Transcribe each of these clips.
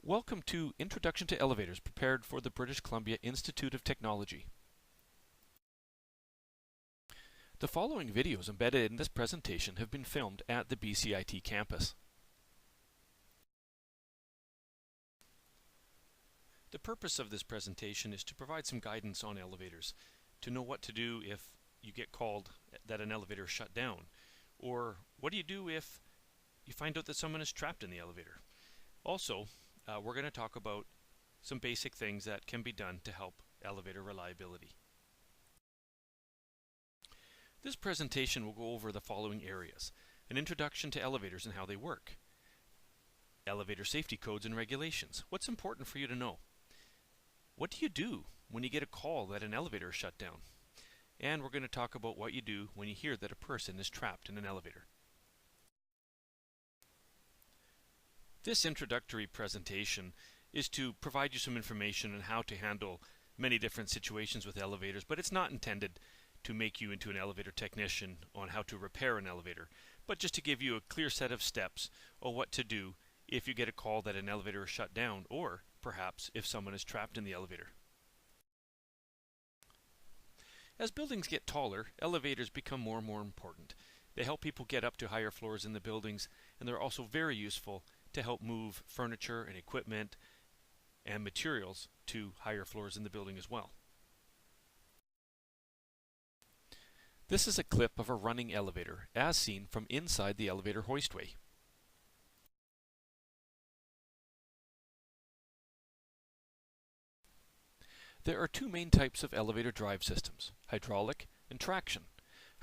Welcome to Introduction to Elevators, prepared for the British Columbia Institute of Technology. The following videos embedded in this presentation have been filmed at the BCIT campus. The purpose of this presentation is to provide some guidance on elevators, to know what to do if you get called that an elevator is shut down, or what do you do if you find out that someone is trapped in the elevator. Also, we're going to talk about some basic things that can be done to help elevator reliability. This presentation will go over the following areas: an introduction to elevators and how they work, elevator safety codes and regulations, what's important for you to know, what do you do when you get a call that an elevator is shut down, and we're going to talk about what you do when you hear that a person is trapped in an elevator. This introductory presentation is to provide you some information on how to handle many different situations with elevators, but it's not intended to make you into an elevator technician on how to repair an elevator, but just to give you a clear set of steps on what to do if you get a call that an elevator is shut down, or perhaps if someone is trapped in the elevator. As buildings get taller, elevators become more and more important. They help people get up to higher floors in the buildings, and they're also very useful to help move furniture and equipment and materials to higher floors in the building as well. This is a clip of a running elevator as seen from inside the elevator hoistway. There are two main types of elevator drive systems: hydraulic and traction.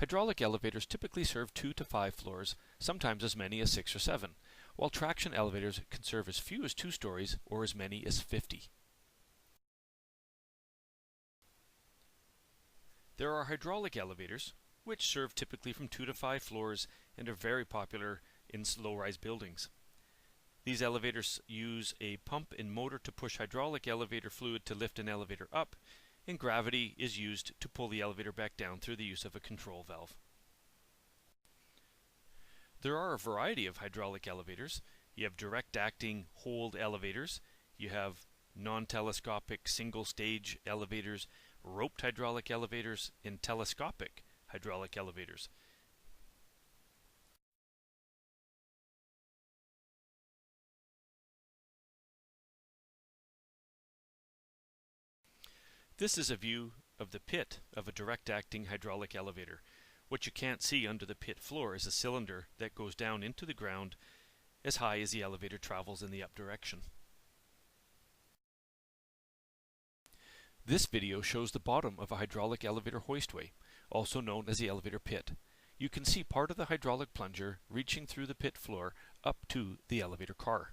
Hydraulic elevators typically serve 2 to 5 floors, sometimes as many as 6 or 7, while traction elevators can serve as few as 2 stories or as many as 50. There are hydraulic elevators, which serve typically from 2 to 5 floors and are very popular in low-rise buildings. These elevators use a pump and motor to push hydraulic elevator fluid to lift an elevator up, and gravity is used to pull the elevator back down through the use of a control valve. There are a variety of hydraulic elevators. You have direct-acting hold elevators, you have non-telescopic single-stage elevators, roped hydraulic elevators, and telescopic hydraulic elevators. This is a view of the pit of a direct-acting hydraulic elevator. What you can't see under the pit floor is a cylinder that goes down into the ground as high as the elevator travels in the up direction. This video shows the bottom of a hydraulic elevator hoistway, also known as the elevator pit. You can see part of the hydraulic plunger reaching through the pit floor up to the elevator car.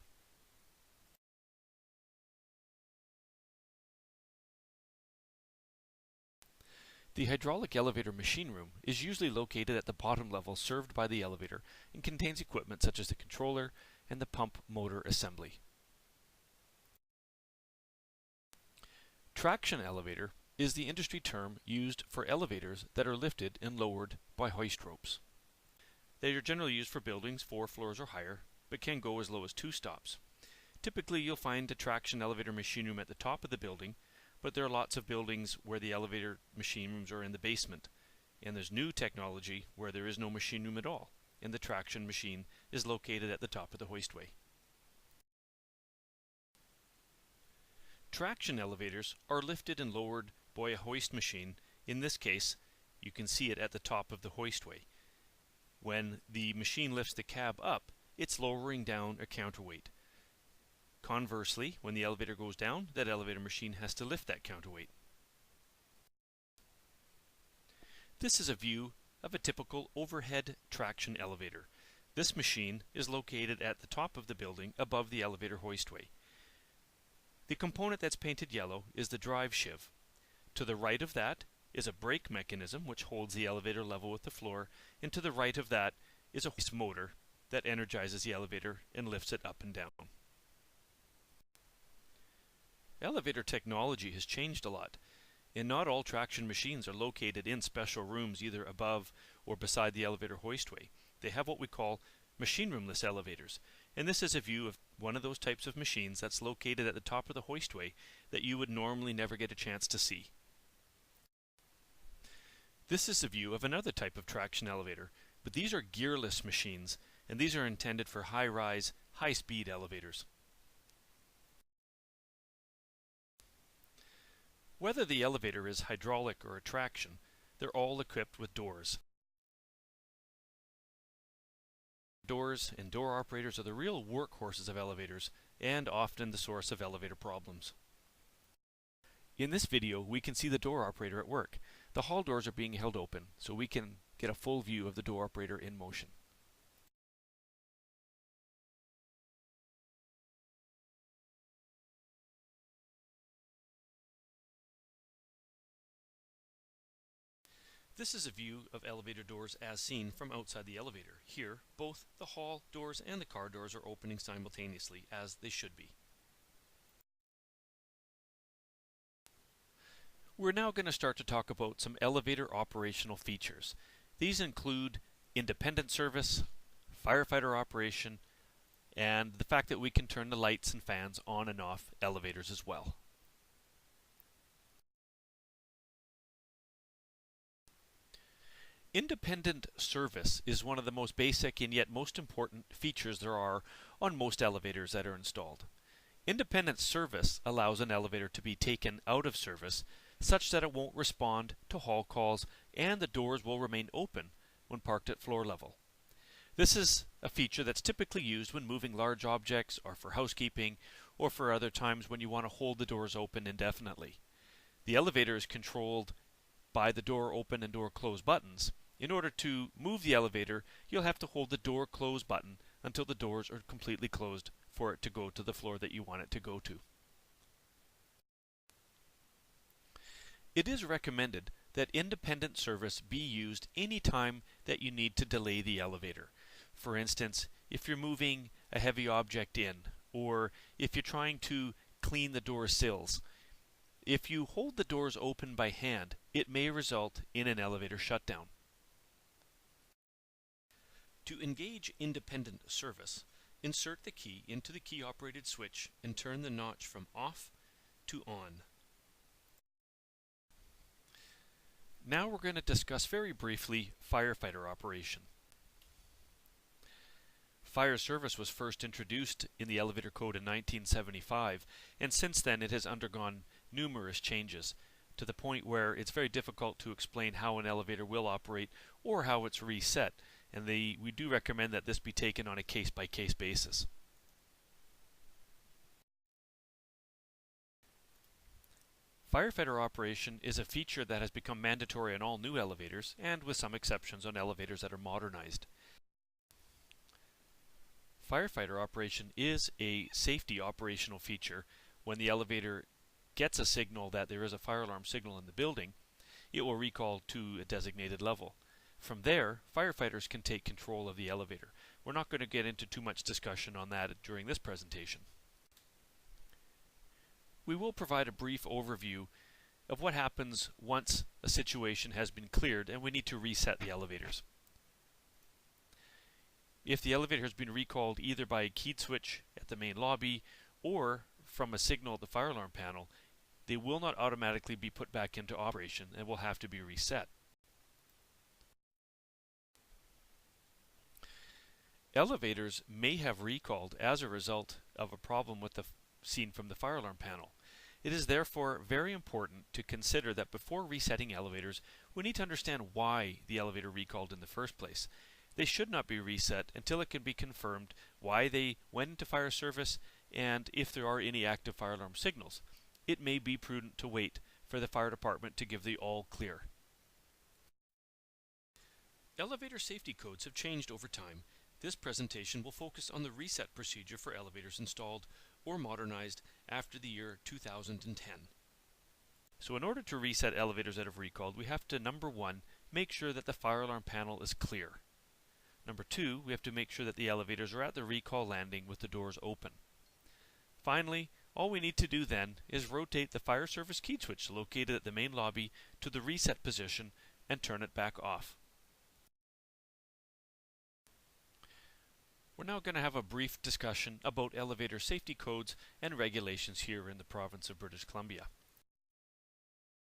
The hydraulic elevator machine room is usually located at the bottom level served by the elevator and contains equipment such as the controller and the pump motor assembly. Traction elevator is the industry term used for elevators that are lifted and lowered by hoist ropes. They are generally used for buildings 4 floors or higher, but can go as low as 2 stops. Typically you'll find a traction elevator machine room at the top of the building, but there are lots of buildings where the elevator machine rooms are in the basement, and there's new technology where there is no machine room at all, and the traction machine is located at the top of the hoistway. Traction elevators are lifted and lowered by a hoist machine. In this case, you can see it at the top of the hoistway. When the machine lifts the cab up, it's lowering down a counterweight. Conversely, when the elevator goes down, that elevator machine has to lift that counterweight. This is a view of a typical overhead traction elevator. This machine is located at the top of the building above the elevator hoistway. The component that's painted yellow is the drive sheave. To the right of that is a brake mechanism which holds the elevator level with the floor, and to the right of that is a hoist motor that energizes the elevator and lifts it up and down. Elevator technology has changed a lot, and not all traction machines are located in special rooms either above or beside the elevator hoistway. They have what we call machine roomless elevators, And this is a view of one of those types of machines that's located at the top of the hoistway that you would normally never get a chance to see. This is a view of another type of traction elevator, but these are gearless machines, and these are intended for high-rise, high-speed elevators. Whether the elevator is hydraulic or a traction, they're all equipped with doors. Doors and door operators are the real workhorses of elevators, and often the source of elevator problems. In this video, we can see the door operator at work. The hall doors are being held open, so we can get a full view of the door operator in motion. This is a view of elevator doors as seen from outside the elevator. Here, both the hall doors and the car doors are opening simultaneously, as they should be. We're now going to start to talk about some elevator operational features. These include independent service, firefighter operation, and the fact that we can turn the lights and fans on and off elevators as well. Independent service is one of the most basic and yet most important features there are on most elevators that are installed. Independent service allows an elevator to be taken out of service such that it won't respond to hall calls and the doors will remain open when parked at floor level. This is a feature that's typically used when moving large objects or for housekeeping or for other times when you want to hold the doors open indefinitely. The elevator is controlled by the door open and door close buttons. In order to move the elevator, you'll have to hold the door close button until the doors are completely closed for it to go to the floor that you want it to go to. It is recommended that independent service be used any time that you need to delay the elevator. For instance, if you're moving a heavy object in, or if you're trying to clean the door sills. If you hold the doors open by hand, it may result in an elevator shutdown. To engage independent service, insert the key into the key-operated switch and turn the notch from off to on. Now we're going to discuss very briefly firefighter operation. Fire service was first introduced in the Elevator Code in 1975, and since then it has undergone numerous changes to the point where it's very difficult to explain how an elevator will operate or how it's reset, and we do recommend that this be taken on a case-by-case basis. Firefighter operation is a feature that has become mandatory on all new elevators, and with some exceptions on elevators that are modernized. Firefighter operation is a safety operational feature. When the elevator gets a signal that there is a fire alarm signal in the building, it will recall to a designated level. From there, firefighters can take control of the elevator. We're not going to get into too much discussion on that during this presentation. We will provide a brief overview of what happens once a situation has been cleared and we need to reset the elevators. If the elevator has been recalled either by a keyed switch at the main lobby or from a signal at the fire alarm panel, they will not automatically be put back into operation and will have to be reset. Elevators may have recalled as a result of a problem with the scene from the fire alarm panel. It is therefore very important to consider that before resetting elevators, we need to understand why the elevator recalled in the first place. They should not be reset until it can be confirmed why they went into fire service and if there are any active fire alarm signals. It may be prudent to wait for the fire department to give the all clear. Elevator safety codes have changed over time. This presentation will focus on the reset procedure for elevators installed or modernized after the year 2010. So in order to reset elevators that have recalled, we have to, number one, make sure that the fire alarm panel is clear. Number two, we have to make sure that the elevators are at the recall landing with the doors open. Finally, all we need to do then is rotate the fire service key switch located at the main lobby to the reset position and turn it back off. We're now going to have a brief discussion about elevator safety codes and regulations here in the province of British Columbia.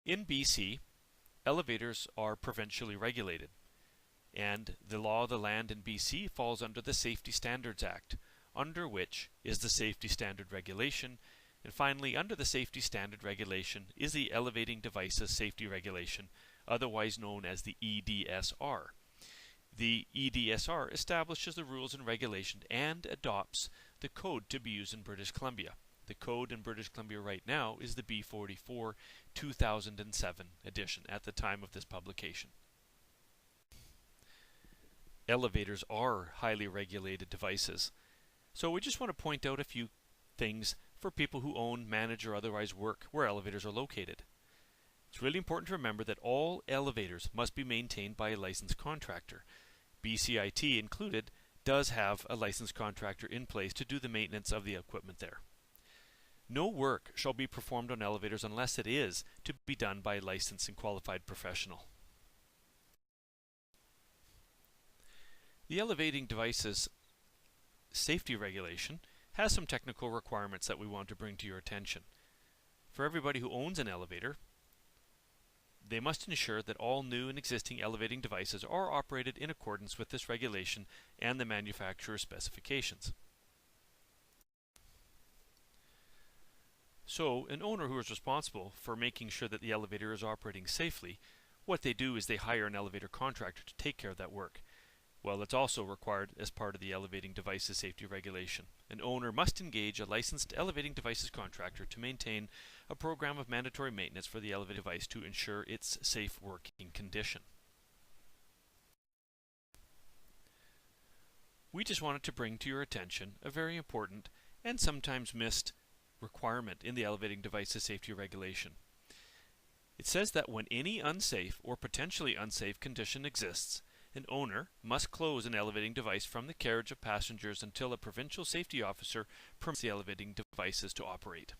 In BC, elevators are provincially regulated, and the law of the land in BC falls under the Safety Standards Act, under which is the Safety Standard Regulation, and finally under the Safety Standard Regulation is the Elevating Devices Safety Regulation, otherwise known as the EDSR. The EDSR establishes the rules and regulation and adopts the code to be used in British Columbia. The code in British Columbia right now is the B44 2007 edition at the time of this publication. Elevators are highly regulated devices, so we just want to point out a few things for people who own, manage, or otherwise work where elevators are located. It's really important to remember that all elevators must be maintained by a licensed contractor. BCIT included does have a licensed contractor in place to do the maintenance of the equipment there. No work shall be performed on elevators unless it is to be done by a licensed and qualified professional. The Elevating Devices Safety Regulation has some technical requirements that we want to bring to your attention. For everybody who owns an elevator, they must ensure that all new and existing elevating devices are operated in accordance with this regulation and the manufacturer's specifications. So, an owner who is responsible for making sure that the elevator is operating safely, what they do is they hire an elevator contractor to take care of that work. Well, it's also required as part of the Elevating Devices Safety Regulation. An owner must engage a licensed elevating devices contractor to maintain a program of mandatory maintenance for the elevating device to ensure its safe working condition. We just wanted to bring to your attention a very important and sometimes missed requirement in the Elevating Devices Safety Regulation. It says that when any unsafe or potentially unsafe condition exists, an owner must close an elevating device from the carriage of passengers until a provincial safety officer permits the elevating devices to operate.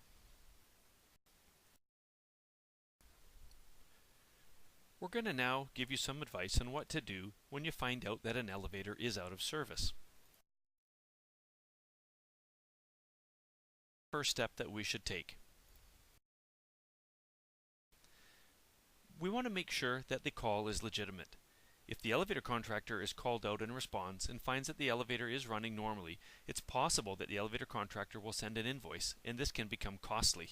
We're going to now give you some advice on what to do when you find out that an elevator is out of service. First step that we should take. We want to make sure that the call is legitimate. If the elevator contractor is called out in response and finds that the elevator is running normally, it's possible that the elevator contractor will send an invoice, and this can become costly.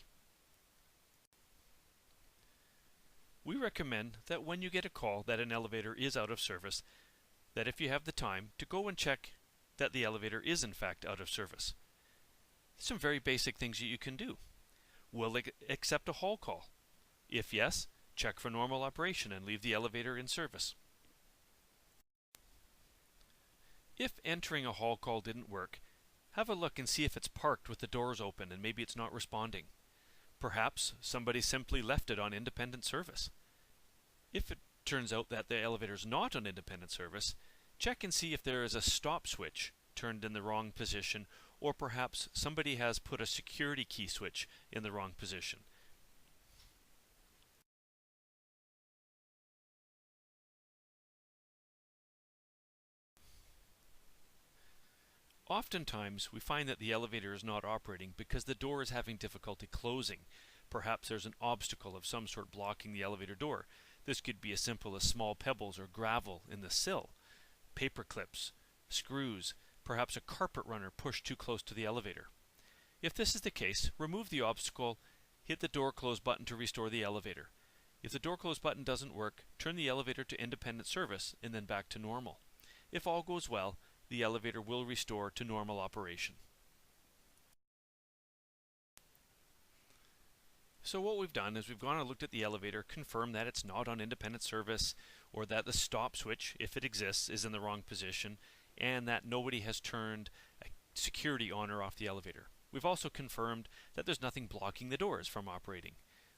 We recommend that when you get a call that an elevator is out of service, that if you have the time, to go and check that the elevator is in fact out of service. Some very basic things that you can do. Will it accept a haul call? If yes, check for normal operation and leave the elevator in service. If entering a haul call didn't work, have a look and see if it's parked with the doors open and maybe it's not responding. Perhaps somebody simply left it on independent service. If it turns out that the elevator is not on independent service, check and see if there is a stop switch turned in the wrong position, or perhaps somebody has put a security key switch in the wrong position. Oftentimes, we find that the elevator is not operating because the door is having difficulty closing. Perhaps there's an obstacle of some sort blocking the elevator door. This could be as simple as small pebbles or gravel in the sill, paper clips, screws, perhaps a carpet runner pushed too close to the elevator. If this is the case, remove the obstacle, hit the door close button to restore the elevator. If the door close button doesn't work, turn the elevator to independent service and then back to normal. If all goes well, the elevator will restore to normal operation. So what we've done is we've gone and looked at the elevator, confirmed that it's not on independent service, or that the stop switch, if it exists, is in the wrong position, and that nobody has turned a security on or off the elevator. We've also confirmed that there's nothing blocking the doors from operating.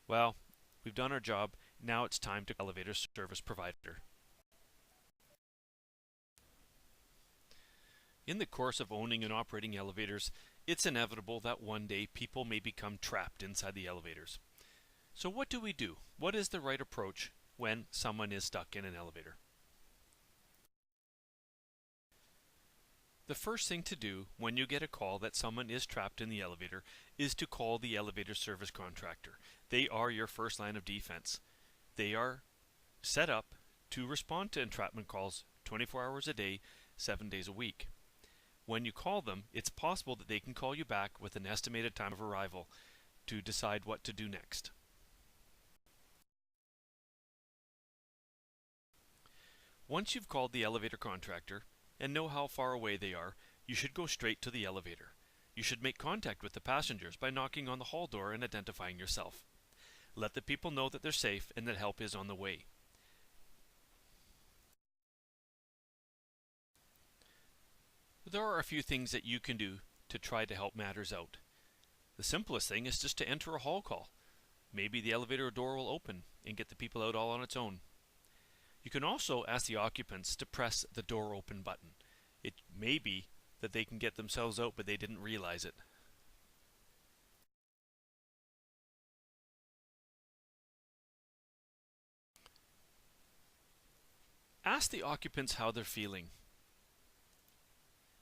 Well, we've done our job. Now it's time to elevator service provider. In the course of owning and operating elevators, it's inevitable that one day people may become trapped inside the elevators. So what do we do? What is the right approach when someone is stuck in an elevator? The first thing to do when you get a call that someone is trapped in the elevator is to call the elevator service contractor. They are your first line of defense. They are set up to respond to entrapment calls 24 hours a day, 7 days a week. When you call them, it's possible that they can call you back with an estimated time of arrival to decide what to do next. Once you've called the elevator contractor and know how far away they are, you should go straight to the elevator. You should make contact with the passengers by knocking on the hall door and identifying yourself. Let the people know that they're safe and that help is on the way. There are a few things that you can do to try to help matters out. The simplest thing is just to enter a hall call. Maybe the elevator door will open and get the people out all on its own. You can also ask the occupants to press the door open button. It may be that they can get themselves out, but they didn't realize it. Ask the occupants how they're feeling.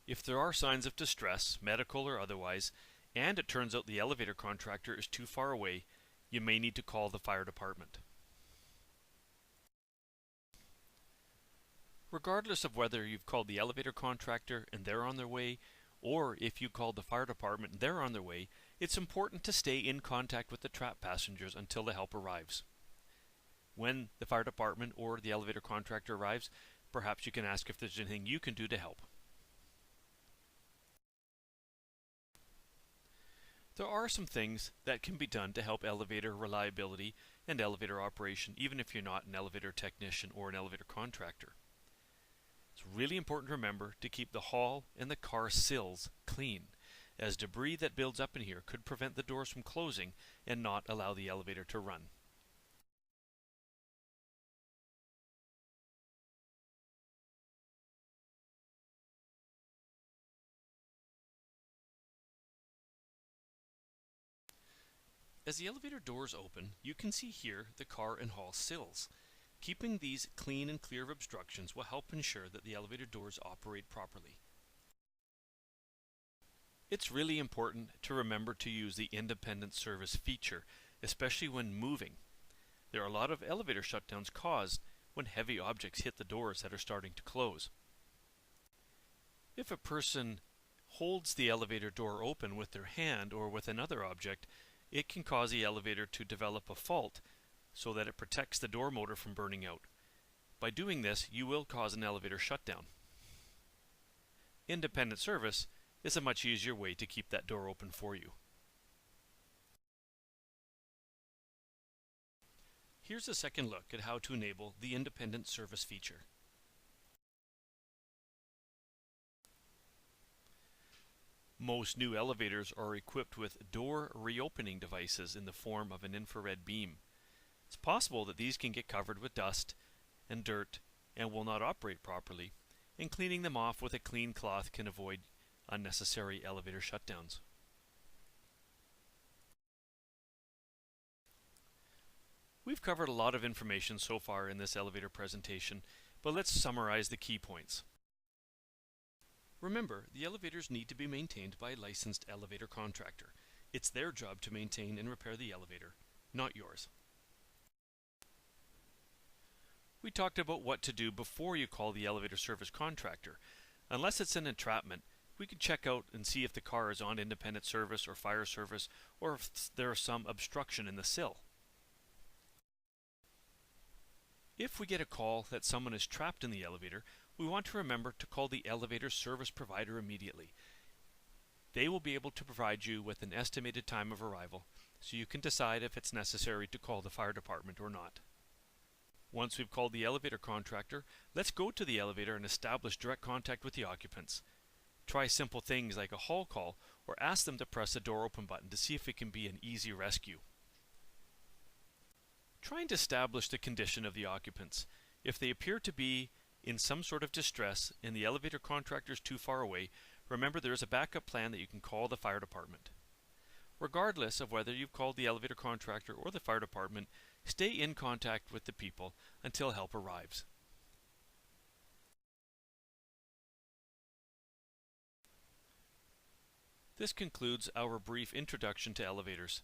If there are signs of distress, medical or otherwise, and it turns out the elevator contractor is too far away, you may need to call the fire department. Regardless of whether you've called the elevator contractor and they're on their way, or if you called the fire department and they're on their way, it's important to stay in contact with the trapped passengers until the help arrives. When the fire department or the elevator contractor arrives, perhaps you can ask if there's anything you can do to help. There are some things that can be done to help elevator reliability and elevator operation, even if you're not an elevator technician or an elevator contractor. It's really important to remember to keep the hall and the car sills clean, as debris that builds up in here could prevent the doors from closing and not allow the elevator to run. As the elevator doors open, you can see here the car and hall sills. Keeping these clean and clear of obstructions will help ensure that the elevator doors operate properly. It's really important to remember to use the independent service feature, especially when moving. There are a lot of elevator shutdowns caused when heavy objects hit the doors that are starting to close. If a person holds the elevator door open with their hand or with another object, it can cause the elevator to develop a fault so that it protects the door motor from burning out. By doing this, you will cause an elevator shutdown. Independent service is a much easier way to keep that door open for you. Here's a second look at how to enable the independent service feature. Most new elevators are equipped with door reopening devices in the form of an infrared beam. It's possible that these can get covered with dust and dirt and will not operate properly, and cleaning them off with a clean cloth can avoid unnecessary elevator shutdowns. We've covered a lot of information so far in this elevator presentation, but let's summarize the key points. Remember, the elevators need to be maintained by a licensed elevator contractor. It's their job to maintain and repair the elevator, not yours. We talked about what to do before you call the elevator service contractor. Unless it's an entrapment, we can check out and see if the car is on independent service or fire service, or if there is some obstruction in the sill. If we get a call that someone is trapped in the elevator, we want to remember to call the elevator service provider immediately. They will be able to provide you with an estimated time of arrival, so you can decide if it's necessary to call the fire department or not. Once we've called the elevator contractor, let's go to the elevator and establish direct contact with the occupants. Try simple things like a hall call, or ask them to press the door open button to see if it can be an easy rescue. Trying to establish the condition of the occupants. If they appear to be in some sort of distress and the elevator contractor is too far away, remember there is a backup plan that you can call the fire department. Regardless of whether you've called the elevator contractor or the fire department, stay in contact with the people until help arrives. This concludes our brief introduction to elevators.